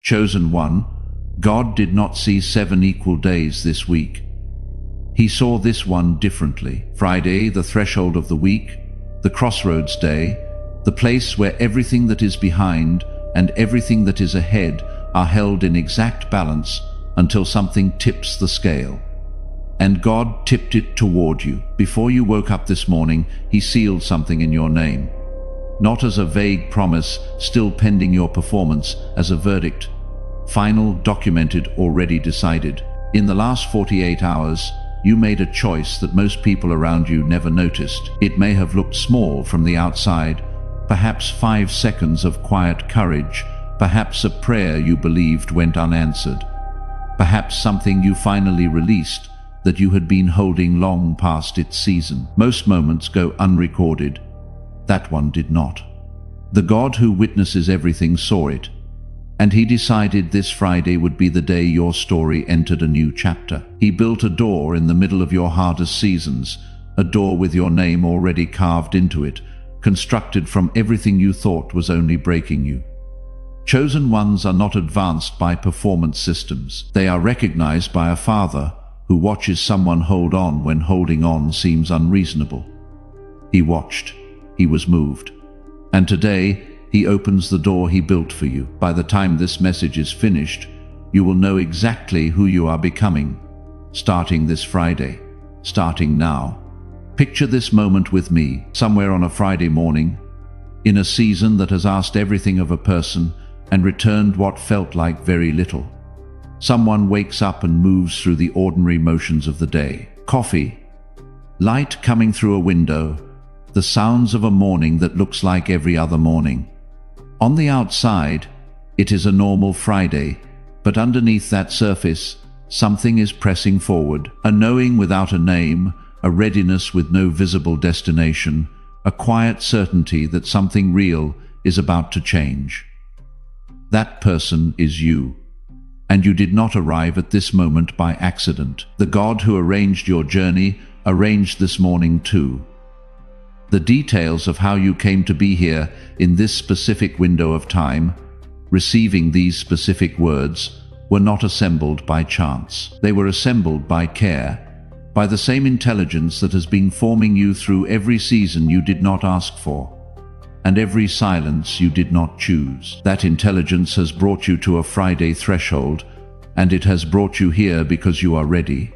Chosen one, God did not see 7 equal days this week. He saw this one differently. Friday, the threshold of the week, the crossroads day, the place where everything that is behind and everything that is ahead are held in exact balance until something tips the scale. And God tipped it toward you. Before you woke up this morning, He sealed something in your name. Not as a vague promise, still pending your performance, as a verdict. Final, documented, already decided. In the last 48 hours, you made a choice that most people around you never noticed. It may have looked small from the outside, perhaps 5 seconds of quiet courage, perhaps a prayer you believed went unanswered, perhaps something you finally released that you had been holding long past its season. Most moments go unrecorded. That one did not. The God who witnesses everything saw it, and He decided this Friday would be the day your story entered a new chapter. He built a door in the middle of your hardest seasons, a door with your name already carved into it, constructed from everything you thought was only breaking you. Chosen ones are not advanced by performance systems. They are recognized by a Father who watches someone hold on when holding on seems unreasonable. He watched. He was moved. And today, He opens the door He built for you. By the time this message is finished, you will know exactly who you are becoming. Starting this Friday. Starting now. Picture this moment with me, somewhere on a Friday morning, in a season that has asked everything of a person and returned what felt like very little. Someone wakes up and moves through the ordinary motions of the day. Coffee, light coming through a window, the sounds of a morning that looks like every other morning. On the outside, it is a normal Friday, but underneath that surface, something is pressing forward. A knowing without a name, a readiness with no visible destination, a quiet certainty that something real is about to change. That person is you. And you did not arrive at this moment by accident. The God who arranged your journey arranged this morning too. The details of how you came to be here in this specific window of time, receiving these specific words, were not assembled by chance. They were assembled by care, by the same intelligence that has been forming you through every season you did not ask for, and every silence you did not choose. That intelligence has brought you to a Friday threshold, and it has brought you here because you are ready.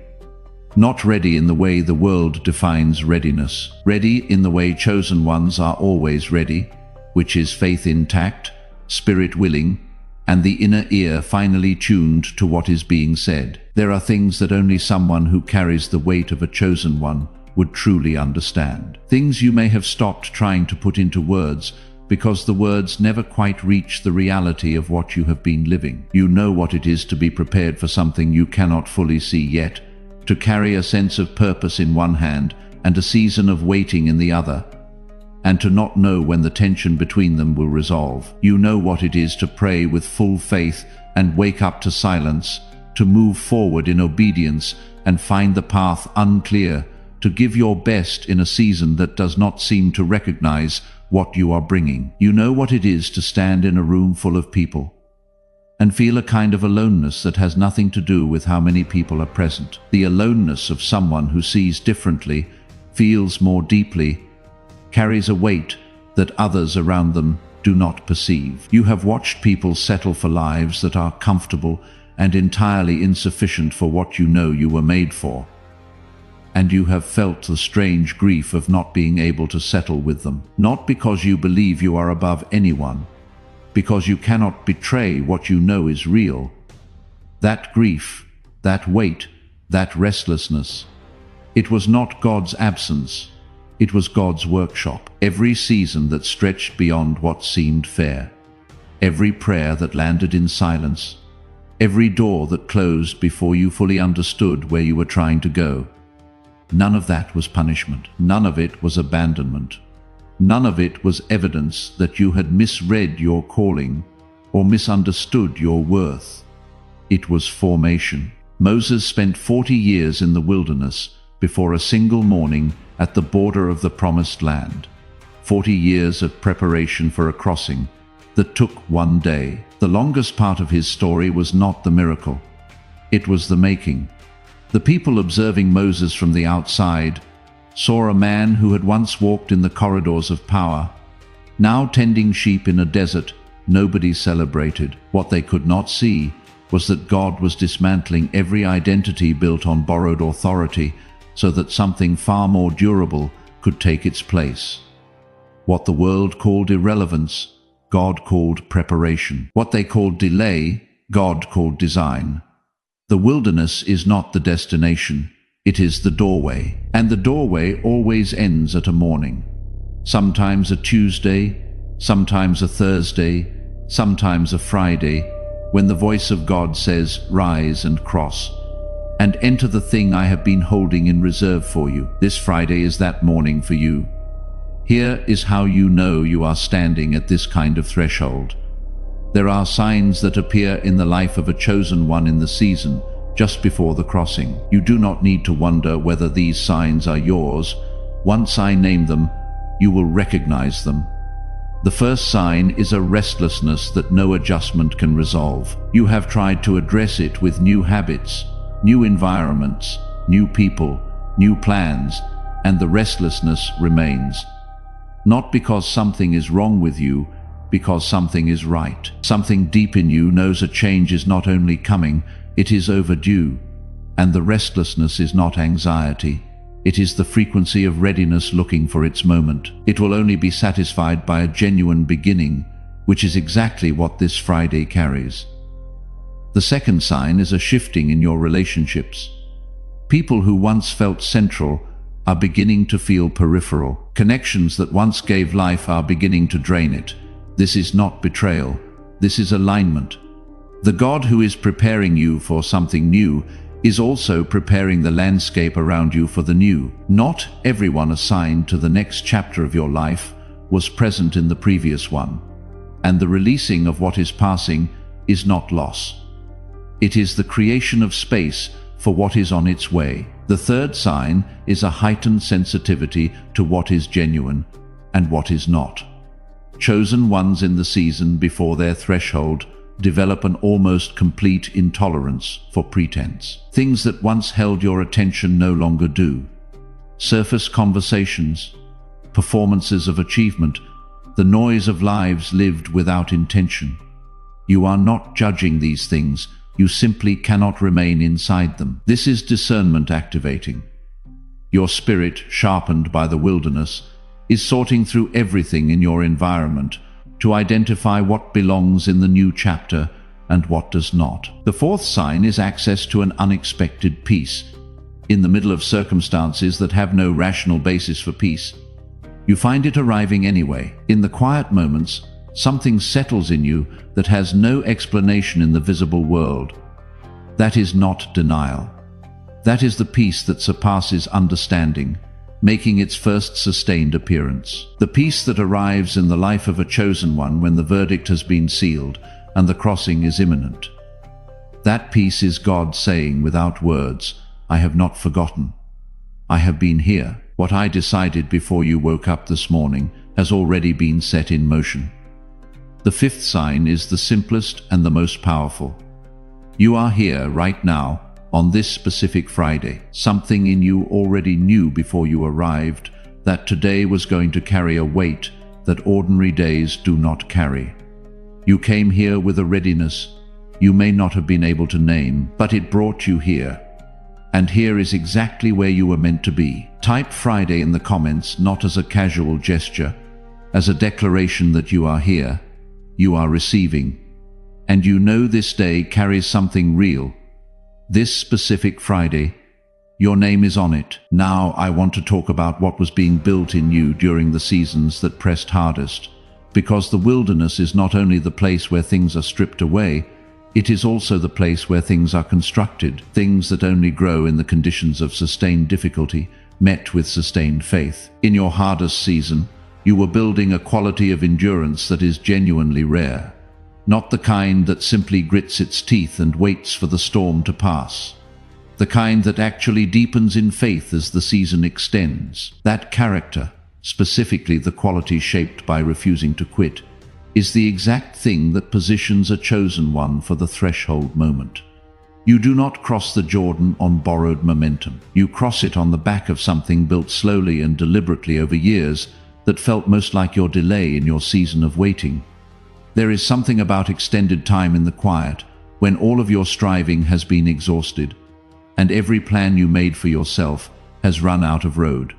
Not ready in the way the world defines readiness. Ready in the way chosen ones are always ready, which is faith intact, spirit willing, and the inner ear finally tuned to what is being said. There are things that only someone who carries the weight of a chosen one would truly understand. Things you may have stopped trying to put into words because the words never quite reach the reality of what you have been living. You know what it is to be prepared for something you cannot fully see yet, to carry a sense of purpose in one hand and a season of waiting in the other, and to not know when the tension between them will resolve. You know what it is to pray with full faith and wake up to silence, to move forward in obedience and find the path unclear, to give your best in a season that does not seem to recognize what you are bringing. You know what it is to stand in a room full of people and feel a kind of aloneness that has nothing to do with how many people are present. The aloneness of someone who sees differently, feels more deeply, carries a weight that others around them do not perceive. You have watched people settle for lives that are comfortable and entirely insufficient for what you know you were made for. And you have felt the strange grief of not being able to settle with them. Not because you believe you are above anyone, because you cannot betray what you know is real. That grief, that weight, that restlessness, it was not God's absence, it was God's workshop. Every season that stretched beyond what seemed fair, every prayer that landed in silence, every door that closed before you fully understood where you were trying to go. None of that was punishment. None of it was abandonment. None of it was evidence that you had misread your calling or misunderstood your worth. It was formation. Moses spent 40 years in the wilderness before a single morning at the border of the promised land. 40 years of preparation for a crossing, that took one day. The longest part of his story was not the miracle. It was the making. The people observing Moses from the outside saw a man who had once walked in the corridors of power, now tending sheep in a desert. Nobody celebrated. What they could not see was that God was dismantling every identity built on borrowed authority so that something far more durable could take its place. What the world called irrelevance, God called preparation. What they called delay, God called design. The wilderness is not the destination, it is the doorway. And the doorway always ends at a morning. Sometimes a Tuesday, sometimes a Thursday, sometimes a Friday, when the voice of God says, "Rise and cross, and enter the thing I have been holding in reserve for you." This Friday is that morning for you. Here is how you know you are standing at this kind of threshold. There are signs that appear in the life of a chosen one in the season, just before the crossing. You do not need to wonder whether these signs are yours. Once I name them, you will recognize them. The first sign is a restlessness that no adjustment can resolve. You have tried to address it with new habits, new environments, new people, new plans, and the restlessness remains. Not because something is wrong with you, because something is right. Something deep in you knows a change is not only coming, it is overdue. And the restlessness is not anxiety. It is the frequency of readiness looking for its moment. It will only be satisfied by a genuine beginning, which is exactly what this Friday carries. The second sign is a shifting in your relationships. People who once felt central are beginning to feel peripheral. Connections that once gave life are beginning to drain it. This is not betrayal. This is alignment. The God who is preparing you for something new is also preparing the landscape around you for the new. Not everyone assigned to the next chapter of your life was present in the previous one, and the releasing of what is passing is not loss. It is the creation of space for what is on its way. The third sign is a heightened sensitivity to what is genuine and what is not. Chosen ones in the season before their threshold develop an almost complete intolerance for pretense. Things that once held your attention no longer do. Surface conversations, performances of achievement, the noise of lives lived without intention. You are not judging these things, you simply cannot remain inside them. This is discernment activating. Your spirit, sharpened by the wilderness, is sorting through everything in your environment to identify what belongs in the new chapter and what does not. The fourth sign is access to an unexpected peace. In the middle of circumstances that have no rational basis for peace, you find it arriving anyway. In the quiet moments, something settles in you that has no explanation in the visible world. That is not denial. That is the peace that surpasses understanding, making its first sustained appearance. The peace that arrives in the life of a chosen one when the verdict has been sealed and the crossing is imminent. That peace is God saying without words, "I have not forgotten. I have been here. What I decided before you woke up this morning has already been set in motion." The fifth sign is the simplest and the most powerful. You are here right now, on this specific Friday. Something in you already knew before you arrived that today was going to carry a weight that ordinary days do not carry. You came here with a readiness you may not have been able to name, but it brought you here. And here is exactly where you were meant to be. Type Friday in the comments, not as a casual gesture, as a declaration that you are here, you are receiving, and you know this day carries something real. This specific Friday, your name is on it. Now I want to talk about what was being built in you during the seasons that pressed hardest, because the wilderness is not only the place where things are stripped away, it is also the place where things are constructed, things that only grow in the conditions of sustained difficulty, met with sustained faith. In your hardest season, you were building a quality of endurance that is genuinely rare. Not the kind that simply grits its teeth and waits for the storm to pass. The kind that actually deepens in faith as the season extends. That character, specifically the quality shaped by refusing to quit, is the exact thing that positions a chosen one for the threshold moment. You do not cross the Jordan on borrowed momentum. You cross it on the back of something built slowly and deliberately over years that felt most like your delay in your season of waiting. There is something about extended time in the quiet, when all of your striving has been exhausted, and every plan you made for yourself has run out of road.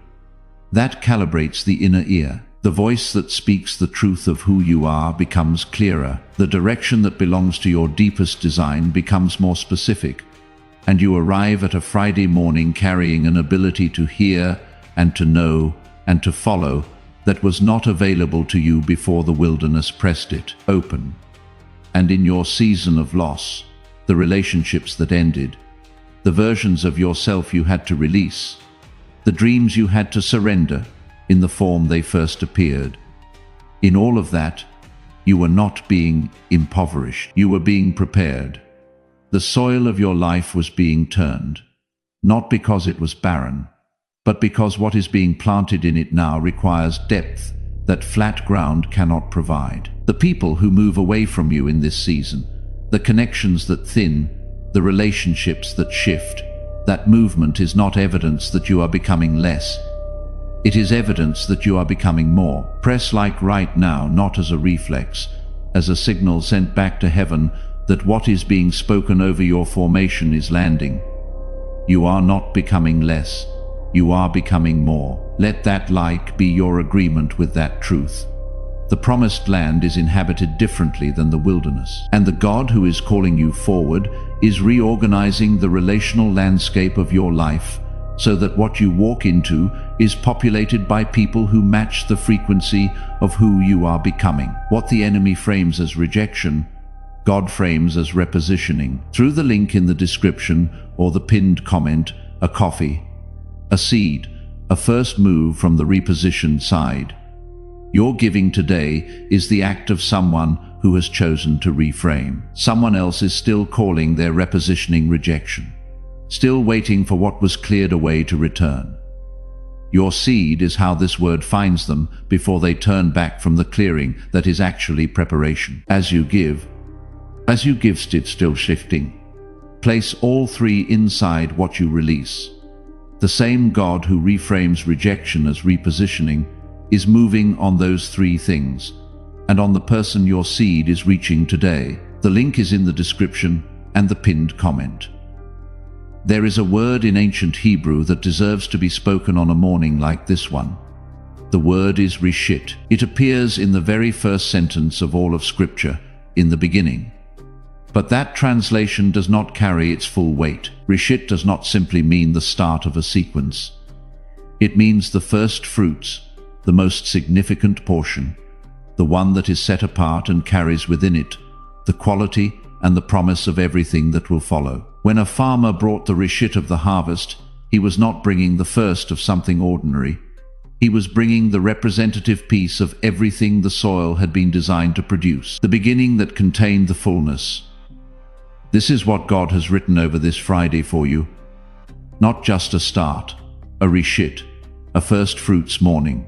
That calibrates the inner ear. The voice that speaks the truth of who you are becomes clearer. The direction that belongs to your deepest design becomes more specific, and you arrive at a Friday morning carrying an ability to hear and to know and to follow that was not available to you before the wilderness pressed it open. And in your season of loss, the relationships that ended, the versions of yourself you had to release, the dreams you had to surrender in the form they first appeared. In all of that, you were not being impoverished. You were being prepared. The soil of your life was being turned, not because it was barren, but because what is being planted in it now requires depth that flat ground cannot provide. The people who move away from you in this season, the connections that thin, the relationships that shift, that movement is not evidence that you are becoming less. It is evidence that you are becoming more. Press like right now, not as a reflex, as a signal sent back to heaven that what is being spoken over your formation is landing. You are not becoming less. You are becoming more. Let that like be your agreement with that truth. The promised land is inhabited differently than the wilderness, and the God who is calling you forward is reorganizing the relational landscape of your life so that what you walk into is populated by people who match the frequency of who you are becoming. What the enemy frames as rejection, God frames as repositioning. Through the link in the description or the pinned comment, a coffee, a seed, a first move from the repositioned side. Your giving today is the act of someone who has chosen to reframe. Someone else is still calling their repositioning rejection, still waiting for what was cleared away to return. Your seed is how this word finds them before they turn back from the clearing that is actually preparation. As you give, still shifting. Place all three inside what you release. The same God who reframes rejection as repositioning is moving on those three things, and on the person your seed is reaching today. The link is in the description and the pinned comment. There is a word in ancient Hebrew that deserves to be spoken on a morning like this one. The word is reshit. It appears in the very first sentence of all of Scripture, in the beginning. But that translation does not carry its full weight. Reshit does not simply mean the start of a sequence. It means the first fruits, the most significant portion, the one that is set apart and carries within it the quality and the promise of everything that will follow. When a farmer brought the reshit of the harvest, he was not bringing the first of something ordinary. He was bringing the representative piece of everything the soil had been designed to produce, the beginning that contained the fullness. This is what God has written over this Friday for you. Not just a start, a reshit, a first fruits morning.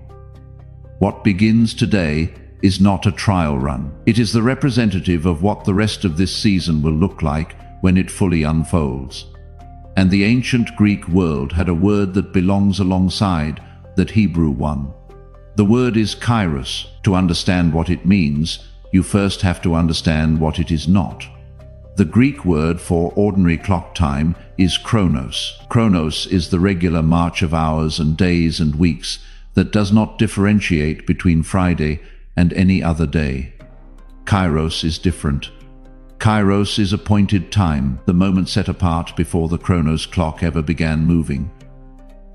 What begins today is not a trial run. It is the representative of what the rest of this season will look like when it fully unfolds. And the ancient Greek world had a word that belongs alongside that Hebrew one. The word is kairos. To understand what it means, you first have to understand what it is not. The Greek word for ordinary clock time is chronos. Chronos is the regular march of hours and days and weeks that does not differentiate between Friday and any other day. Kairos is different. Kairos is appointed time, the moment set apart before the chronos clock ever began moving.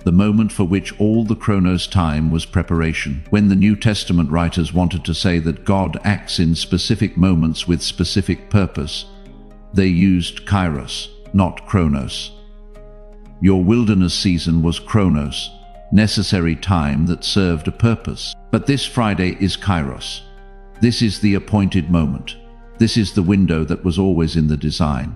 The moment for which all the chronos time was preparation. When the New Testament writers wanted to say that God acts in specific moments with specific purpose, they used kairos, not chronos. Your wilderness season was chronos, necessary time that served a purpose. But this Friday is kairos. This is the appointed moment. This is the window that was always in the design.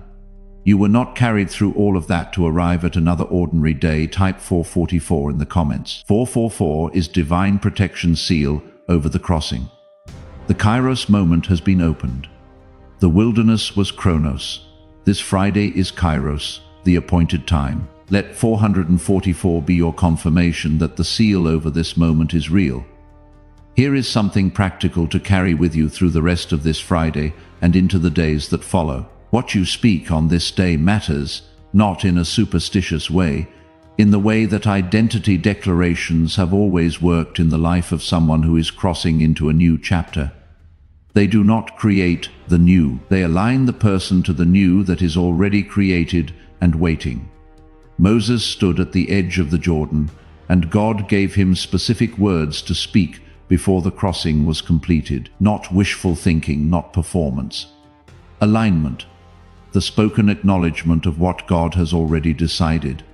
You were not carried through all of that to arrive at another ordinary day. Type 444 in the comments. 444 is divine protection seal over the crossing. The Kairos moment has been opened. The wilderness was Chronos. This Friday is Kairos, the appointed time. Let 444 be your confirmation that the seal over this moment is real. Here is something practical to carry with you through the rest of this Friday and into the days that follow. What you speak on this day matters, not in a superstitious way, in the way that identity declarations have always worked in the life of someone who is crossing into a new chapter. They do not create the new. They align the person to the new that is already created and waiting. Moses stood at the edge of the Jordan, and God gave him specific words to speak before the crossing was completed. Not wishful thinking, not performance. Alignment. The spoken acknowledgement of what God has already decided.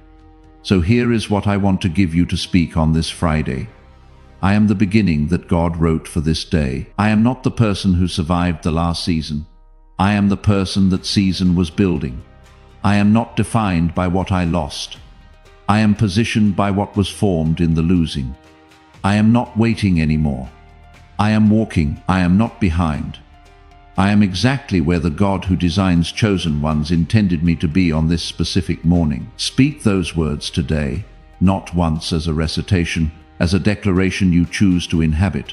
So here is what I want to give you to speak on this Friday. I am the beginning that God wrote for this day. I am not the person who survived the last season. I am the person that season was building. I am not defined by what I lost. I am positioned by what was formed in the losing. I am not waiting anymore. I am walking. I am not behind. I am exactly where the God who designs chosen ones intended me to be on this specific morning. Speak those words today, not once as a recitation, as a declaration you choose to inhabit,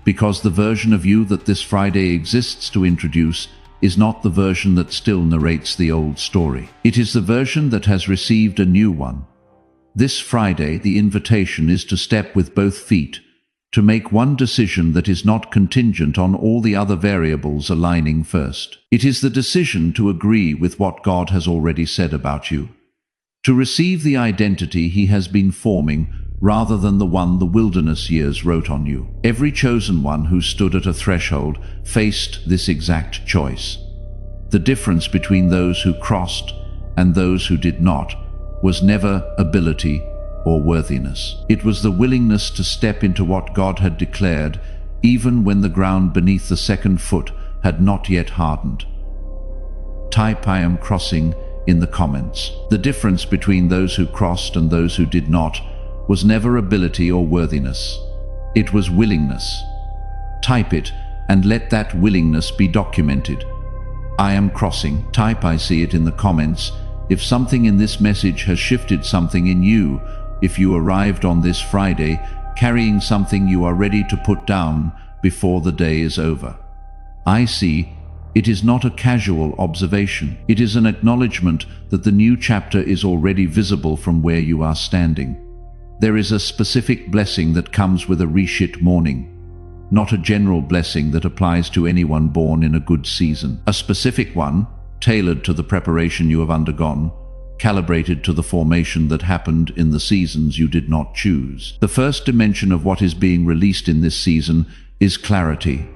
because the version of you that this Friday exists to introduce is not the version that still narrates the old story. It is the version that has received a new one. This Friday, the invitation is to step with both feet, to make one decision that is not contingent on all the other variables aligning first. It is the decision to agree with what God has already said about you, to receive the identity He has been forming rather than the one the wilderness years wrote on you. Every chosen one who stood at a threshold faced this exact choice. The difference between those who crossed and those who did not was never ability or worthiness. It was the willingness to step into what God had declared, even when the ground beneath the second foot had not yet hardened. Type "I am crossing" in the comments. The difference between those who crossed and those who did not was never ability or worthiness. It was willingness. Type it and let that willingness be documented. I am crossing. Type "I see it" in the comments if something in this message has shifted something in you, if you arrived on this Friday carrying something you are ready to put down before the day is over. I see it is not a casual observation. It is an acknowledgement that the new chapter is already visible from where you are standing. There is a specific blessing that comes with a reshit morning, not a general blessing that applies to anyone born in a good season. A specific one, tailored to the preparation you have undergone, calibrated to the formation that happened in the seasons you did not choose. The first dimension of what is being released in this season is clarity.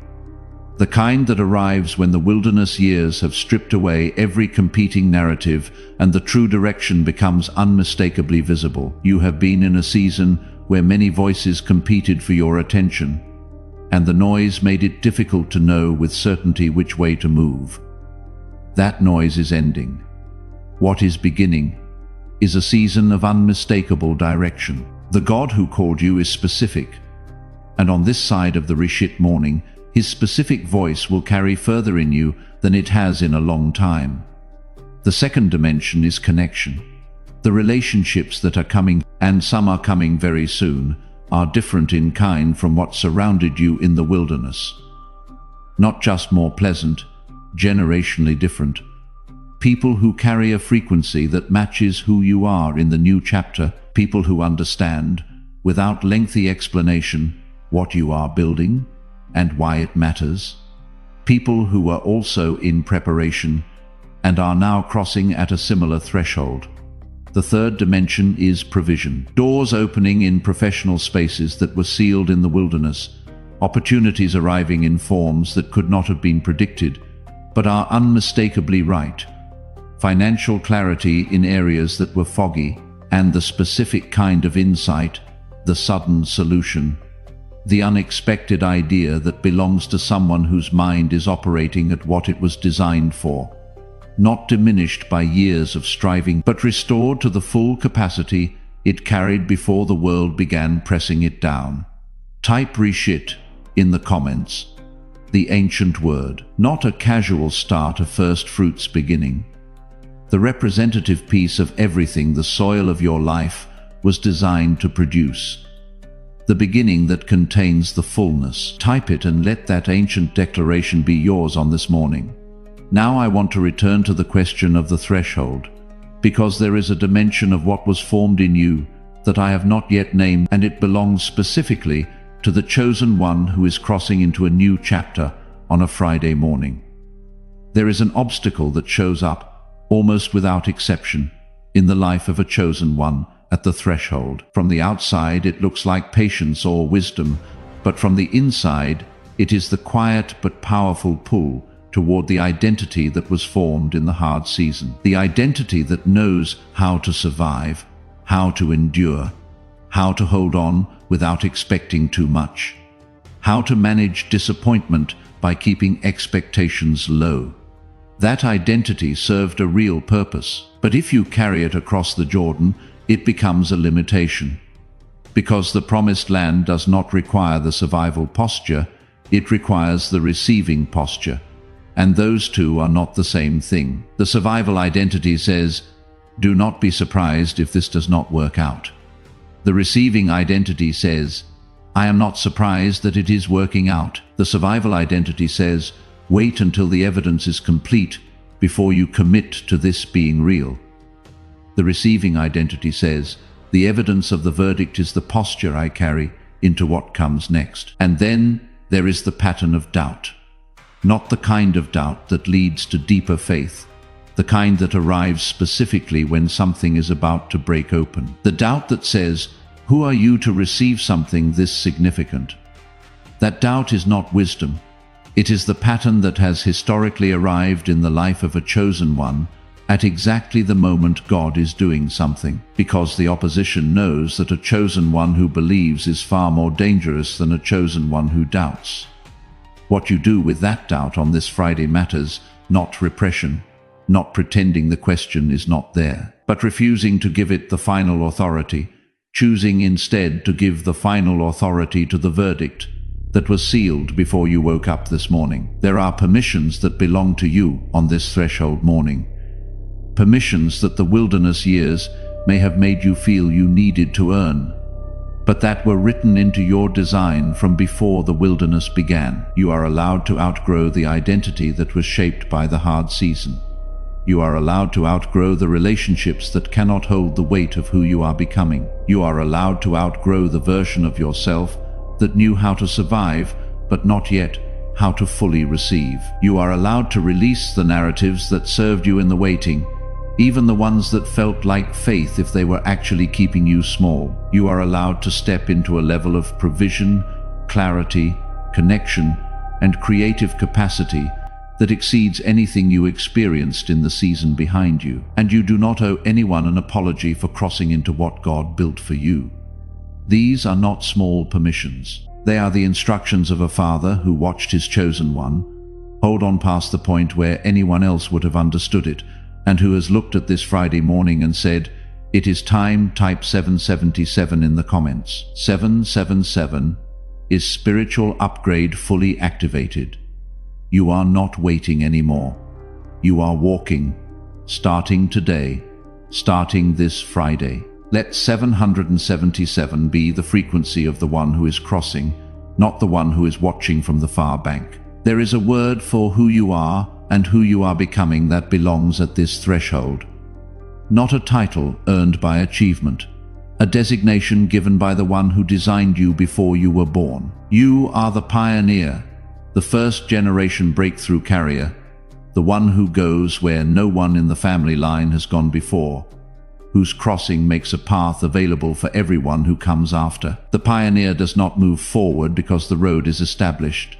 The kind that arrives when the wilderness years have stripped away every competing narrative and the true direction becomes unmistakably visible. You have been in a season where many voices competed for your attention, and the noise made it difficult to know with certainty which way to move. That noise is ending. What is beginning is a season of unmistakable direction. The God who called you is specific, and on this side of the reshit morning, His specific voice will carry further in you than it has in a long time. The second dimension is connection. The relationships that are coming, and some are coming very soon, are different in kind from what surrounded you in the wilderness. Not just more pleasant, generationally different. People who carry a frequency that matches who you are in the new chapter. People who understand, without lengthy explanation, what you are building and why it matters. People who are also in preparation and are now crossing at a similar threshold. The third dimension is provision. Doors opening in professional spaces that were sealed in the wilderness. Opportunities arriving in forms that could not have been predicted, but are unmistakably right. Financial clarity in areas that were foggy, and the specific kind of insight, the sudden solution, the unexpected idea that belongs to someone whose mind is operating at what it was designed for, not diminished by years of striving, but restored to the full capacity it carried before the world began pressing it down. Type "reshit" in the comments. the ancient word, not a casual start of first fruits beginning. The representative piece of everything the soil of your life was designed to produce. The beginning that contains the fullness. Type it and let that ancient declaration be yours on this morning. Now I want to return to the question of the threshold, because there is a dimension of what was formed in you that I have not yet named, and it belongs specifically to the chosen one who is crossing into a new chapter on a Friday morning. There is an obstacle that shows up, almost without exception, in the life of a chosen one at the threshold. From the outside it looks like patience or wisdom, but from the inside it is the quiet but powerful pull toward the identity that was formed in the hard season. The identity that knows how to survive, how to endure, how to hold on without expecting too much, how to manage disappointment by keeping expectations low. That identity served a real purpose, but if you carry it across the Jordan, it becomes a limitation. Because the promised land does not require the survival posture, it requires the receiving posture. And those two are not the same thing. The survival identity says, "Do not be surprised if this does not work out." The receiving identity says, "I am not surprised that it is working out." The survival identity says, "Wait until the evidence is complete before you commit to this being real." The receiving identity says, "The evidence of the verdict is the posture I carry into what comes next." And then there is the pattern of doubt. Not the kind of doubt that leads to deeper faith, the kind that arrives specifically when something is about to break open. The doubt that says, "Who are you to receive something this significant?" That doubt is not wisdom. It is the pattern that has historically arrived in the life of a chosen one at exactly the moment God is doing something, because the opposition knows that a chosen one who believes is far more dangerous than a chosen one who doubts. What you do with that doubt on this Friday matters, not repression, not pretending the question is not there, but refusing to give it the final authority, choosing instead to give the final authority to the verdict that was sealed before you woke up this morning. There are permissions that belong to you on this threshold morning. Permissions that the wilderness years may have made you feel you needed to earn, but that were written into your design from before the wilderness began. You are allowed to outgrow the identity that was shaped by the hard season. You are allowed to outgrow the relationships that cannot hold the weight of who you are becoming. You are allowed to outgrow the version of yourself that knew how to survive, but not yet how to fully receive. You are allowed to release the narratives that served you in the waiting, even the ones that felt like faith if they were actually keeping you small. You are allowed to step into a level of provision, clarity, connection, and creative capacity that exceeds anything you experienced in the season behind you. And you do not owe anyone an apology for crossing into what God built for you. These are not small permissions. They are the instructions of a father who watched his chosen one hold on past the point where anyone else would have understood it, and who has looked at this Friday morning and said, "It is time." Type 777 in the comments. 777 is spiritual upgrade fully activated. You are not waiting anymore. You are walking, starting today, starting this Friday. Let 777 be the frequency of the one who is crossing, not the one who is watching from the far bank. There is a word for who you are and who you are becoming that belongs at this threshold. Not a title earned by achievement, a designation given by the one who designed you before you were born. You are the pioneer, the first-generation breakthrough carrier, the one who goes where no one in the family line has gone before, whose crossing makes a path available for everyone who comes after. The pioneer does not move forward because the road is established.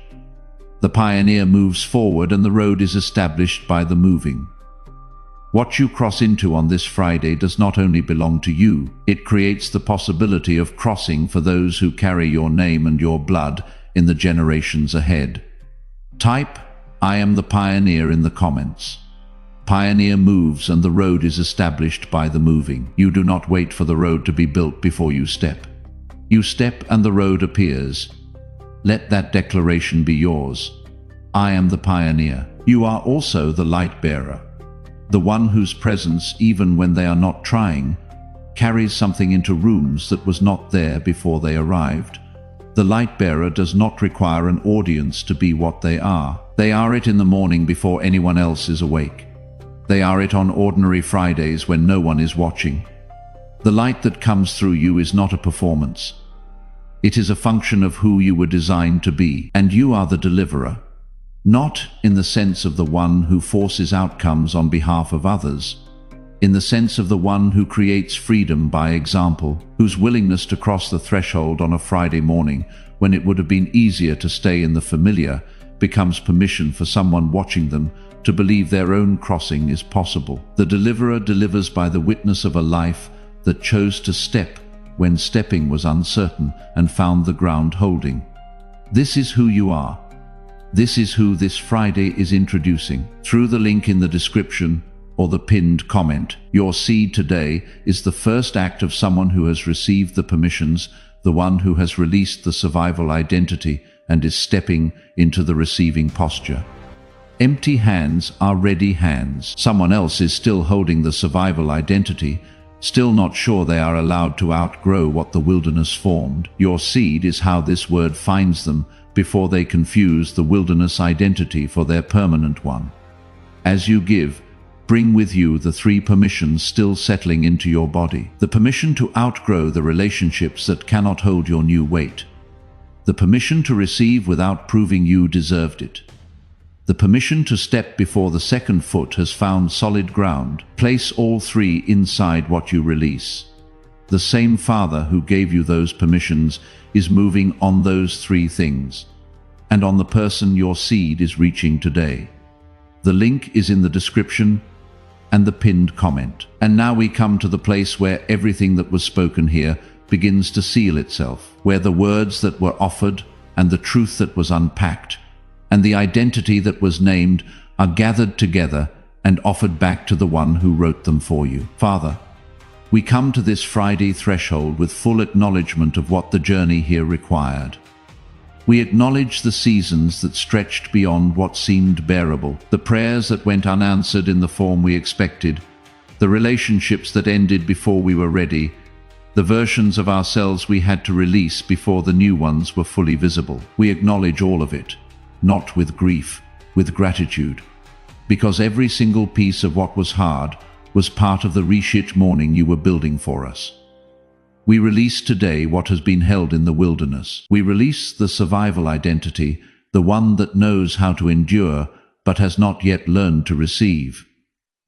The pioneer moves forward and the road is established by the moving. What you cross into on this Friday does not only belong to you, it creates the possibility of crossing for those who carry your name and your blood in the generations ahead. Type, "I am the pioneer" in the comments. Pioneer moves and the road is established by the moving. You do not wait for the road to be built before you step. You step and the road appears. Let that declaration be yours. I am the pioneer. You are also the light bearer, the one whose presence, even when they are not trying, carries something into rooms that was not there before they arrived. The light bearer does not require an audience to be what they are. They are it in the morning before anyone else is awake. They are it on ordinary Fridays when no one is watching. The light that comes through you is not a performance. It is a function of who you were designed to be, and you are the deliverer. Not in the sense of the one who forces outcomes on behalf of others, in the sense of the one who creates freedom by example, whose willingness to cross the threshold on a Friday morning, when it would have been easier to stay in the familiar, becomes permission for someone watching them to believe their own crossing is possible. The deliverer delivers by the witness of a life that chose to step when stepping was uncertain and found the ground holding. This is who you are. This is who this Friday is introducing. Through the link in the description or the pinned comment, your seed today is the first act of someone who has received the permissions, the one who has released the survival identity and is stepping into the receiving posture. Empty hands are ready hands. Someone else is still holding the survival identity, still not sure they are allowed to outgrow what the wilderness formed. Your seed is how this word finds them before they confuse the wilderness identity for their permanent one. As you give, bring with you the 3 permissions still settling into your body. The permission to outgrow the relationships that cannot hold your new weight. The permission to receive without proving you deserved it. The permission to step before the second foot has found solid ground. Place all 3 inside what you release. The same Father who gave you those permissions is moving on those 3 things, and on the person your seed is reaching today. The link is in the description and the pinned comment. And now we come to the place where everything that was spoken here begins to seal itself, where the words that were offered and the truth that was unpacked and the identity that was named are gathered together and offered back to the one who wrote them for you. Father, we come to this Friday threshold with full acknowledgement of what the journey here required. We acknowledge the seasons that stretched beyond what seemed bearable, the prayers that went unanswered in the form we expected, the relationships that ended before we were ready, the versions of ourselves we had to release before the new ones were fully visible. We acknowledge all of it, not with grief, with gratitude, because every single piece of what was hard was part of the reshit morning you were building for us. We release today what has been held in the wilderness. We release the survival identity, the one that knows how to endure but has not yet learned to receive.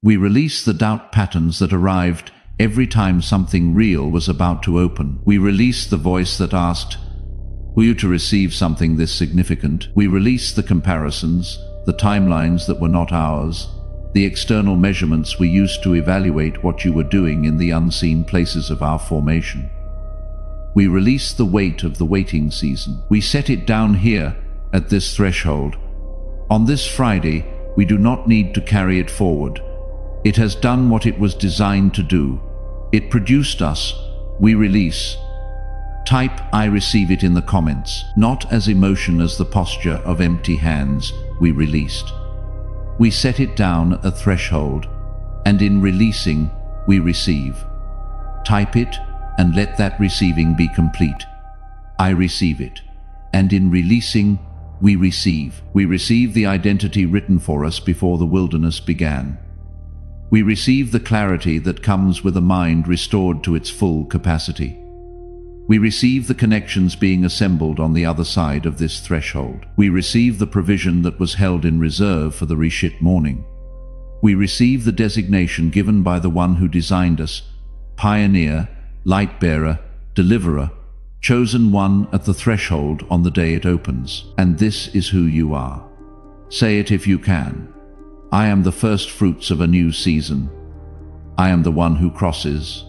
We release the doubt patterns that arrived every time something real was about to open. We release the voice that asked, "Were you to receive something this significant?" We release the comparisons, the timelines that were not ours, the external measurements we used to evaluate what you were doing in the unseen places of our formation. We release the weight of the waiting season. We set it down here, at this threshold. On this Friday, we do not need to carry it forward. It has done what it was designed to do. It produced us. We release. Type "I receive it" in the comments. Not as emotion as the posture of empty hands, we released. We set it down at a threshold, and in releasing, we receive. Type it, and let that receiving be complete. I receive it. And in releasing, we receive. We receive the identity written for us before the wilderness began. We receive the clarity that comes with a mind restored to its full capacity. We receive the connections being assembled on the other side of this threshold. We receive the provision that was held in reserve for the reshit morning. We receive the designation given by the one who designed us, pioneer, light bearer, deliverer, chosen one at the threshold on the day it opens. And this is who you are. Say it if you can. I am the first fruits of a new season. I am the one who crosses.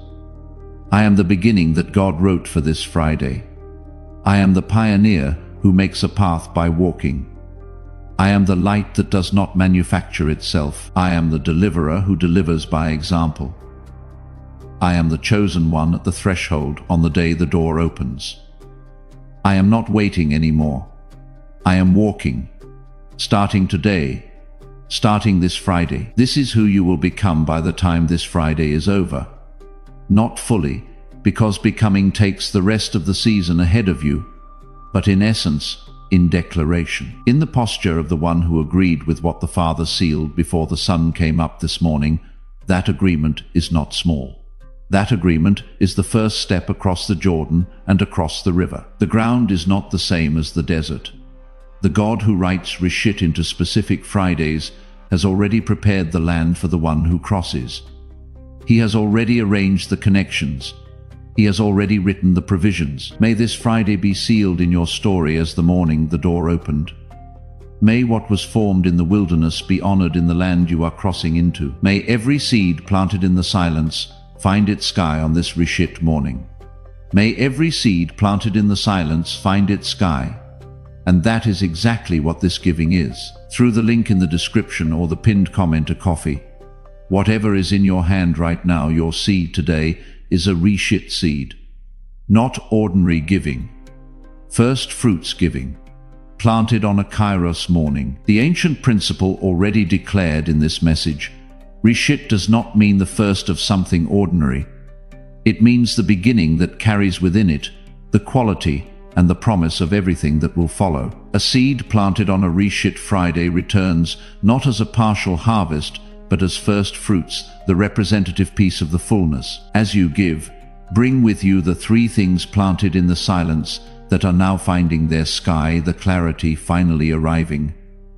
I am the beginning that God wrote for this Friday. I am the pioneer who makes a path by walking. I am the light that does not manufacture itself. I am the deliverer who delivers by example. I am the chosen one at the threshold on the day the door opens. I am not waiting anymore. I am walking. Starting today, starting this Friday. This is who you will become by the time this Friday is over. Not fully, because becoming takes the rest of the season ahead of you, but in essence, in declaration. In the posture of the one who agreed with what the Father sealed before the sun came up this morning, that agreement is not small. That agreement is the first step across the Jordan and across the river. The ground is not the same as the desert. The God who writes Rishit into specific Fridays has already prepared the land for the one who crosses. He has already arranged the connections. He has already written the provisions. May this Friday be sealed in your story as the morning the door opened. May what was formed in the wilderness be honored in the land you are crossing into. May every seed planted in the silence find its sky on this Rishit morning. May every seed planted in the silence find its sky. And that is exactly what this giving is. Through the link in the description or the pinned comment to coffee. Whatever is in your hand right now, your seed today is a Rishit seed. Not ordinary giving. First fruits giving. Planted on a Kairos morning. The ancient principle already declared in this message, Rishit does not mean the first of something ordinary. It means the beginning that carries within it the quality and the promise of everything that will follow. A seed planted on a Rishit Friday returns not as a partial harvest, but as first fruits, the representative piece of the fullness. As you give, bring with you the three things planted in the silence that are now finding their sky, the clarity finally arriving,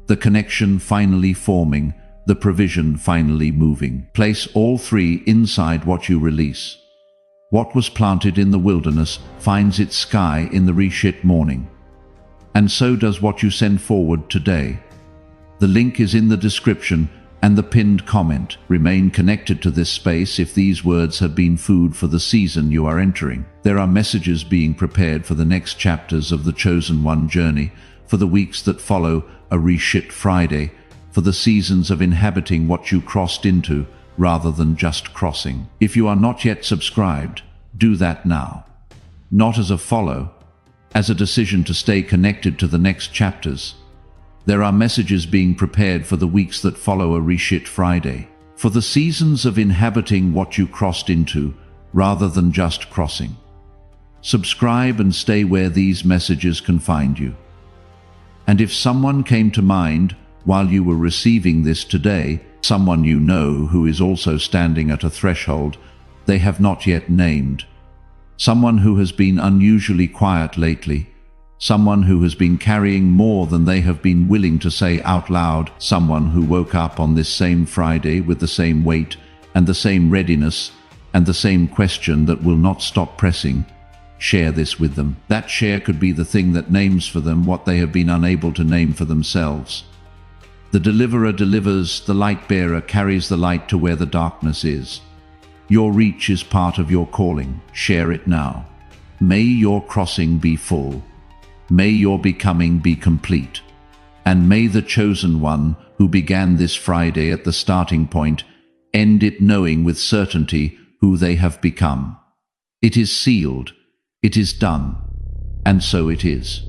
the connection finally forming, the provision finally moving. Place all three inside what you release. What was planted in the wilderness finds its sky in the Rishit morning. And so does what you send forward today. The link is in the description and the pinned comment. Remain connected to this space if these words have been food for the season you are entering. There are messages being prepared for the next chapters of the Chosen One journey, for the weeks that follow a Rishit Friday, for the seasons of inhabiting what you crossed into rather than just crossing. If you are not yet subscribed, do that now. Not as a follow, as a decision to stay connected to the next chapters. There are messages being prepared for the weeks that follow a Rishit Friday, for the seasons of inhabiting what you crossed into rather than just crossing. Subscribe and stay where these messages can find you. And if someone came to mind while you were receiving this today, someone you know who is also standing at a threshold they have not yet named, someone who has been unusually quiet lately, someone who has been carrying more than they have been willing to say out loud, someone who woke up on this same Friday with the same weight and the same readiness and the same question that will not stop pressing, share this with them. That share could be the thing that names for them what they have been unable to name for themselves. The deliverer delivers, the light bearer carries the light to where the darkness is. Your reach is part of your calling. Share it now. May your crossing be full. May your becoming be complete. And may the Chosen One, who began this Friday at the starting point, end it knowing with certainty who they have become. It is sealed. It is done. And so it is.